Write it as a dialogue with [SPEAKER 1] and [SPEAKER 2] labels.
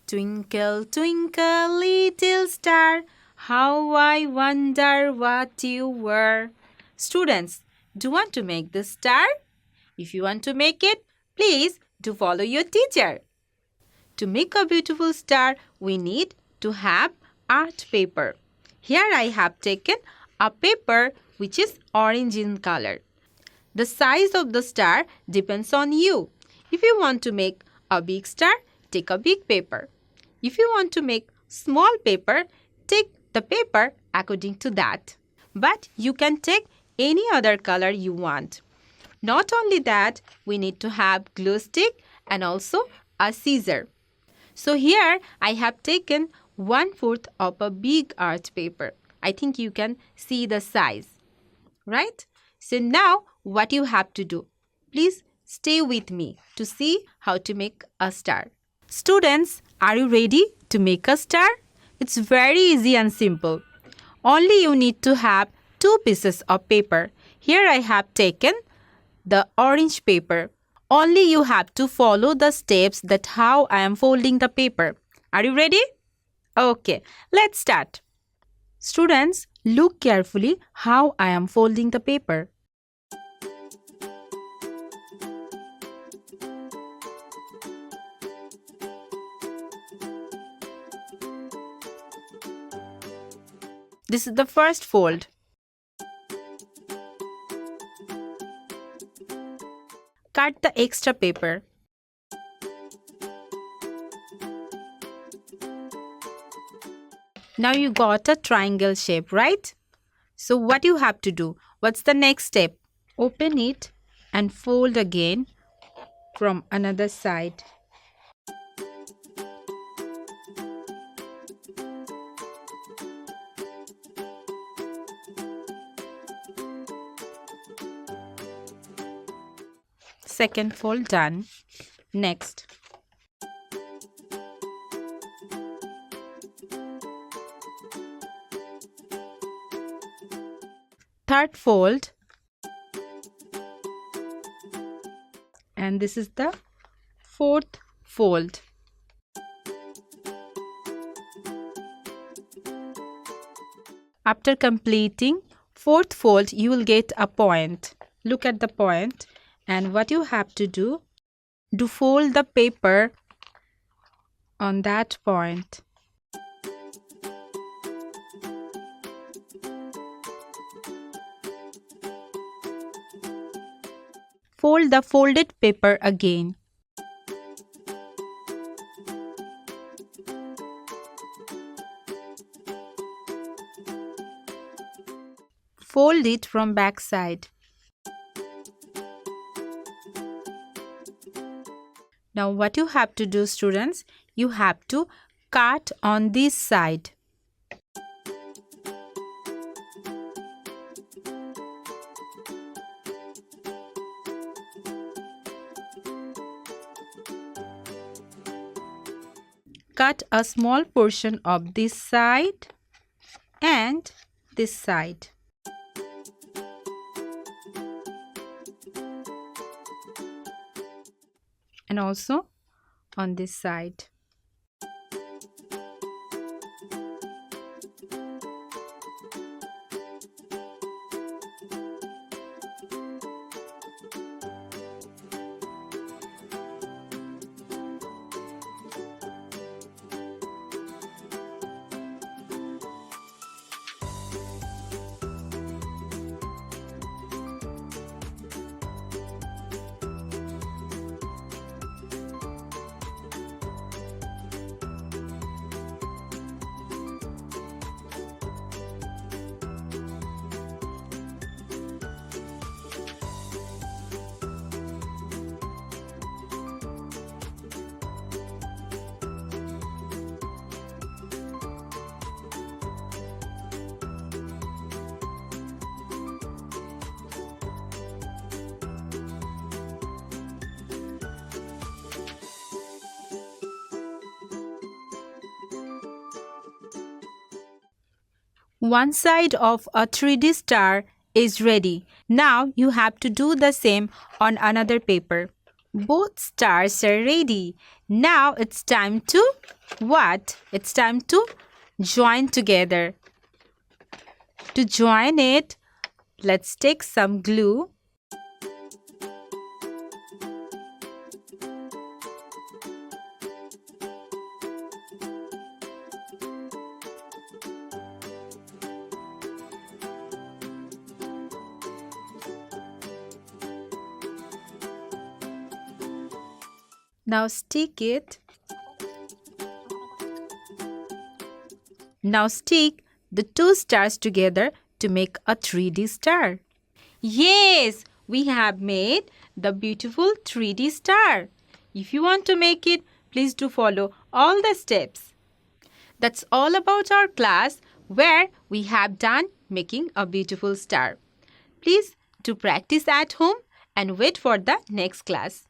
[SPEAKER 1] Twinkle, twinkle, little star, how I wonder what you were. Students, do you want to make the star? If you want to make it, please do follow your teacher. To make a beautiful star, we need to have art paper. Here I have taken a paper which is orange in color. The size of the star depends on you. If you want to make a big star, take a big paper. If you want to make small paper, take the paper according to that. But you can take any other color you want. Not only that, we need to have glue stick and also a scissor. So here I have taken 1/4 of a big art paper. I think you can see the size, right? So now what you have to do? Please stay with me to see how to make a star. Students, are you ready to make a star? It's very easy and simple. Only you need to have 2 pieces of paper. Here I have taken the orange paper. Only you have to follow the steps that how I am folding the paper. Are you ready? Okay, let's start. Students, look carefully how I am folding the paper. This is the first fold. Cut the extra paper. Now you got a triangle shape, right? So what you have to do? What's the next step? Open it and fold again from another side. Second fold done. Next. Third fold. And this is the fourth fold. After completing fourth fold, you will get a point. Look at the point. And what you have to do fold the paper on that point. Fold the folded paper again. Fold it from back side. Now what you have to do, students, you have to cut on this side. Cut a small portion of this side and this side. And also on this side. One side of a 3D star is ready. Now you have to do the same on another paper. Both stars are ready. Now it's time to what? It's time to join together. To join it, let's take some glue. Now stick it. Now stick the two stars together to make a 3D star. Yes, we have made the beautiful 3D star. If you want to make it, please do follow all the steps. That's all about our class where we have done making a beautiful star. Please do practice at home and wait for the next class.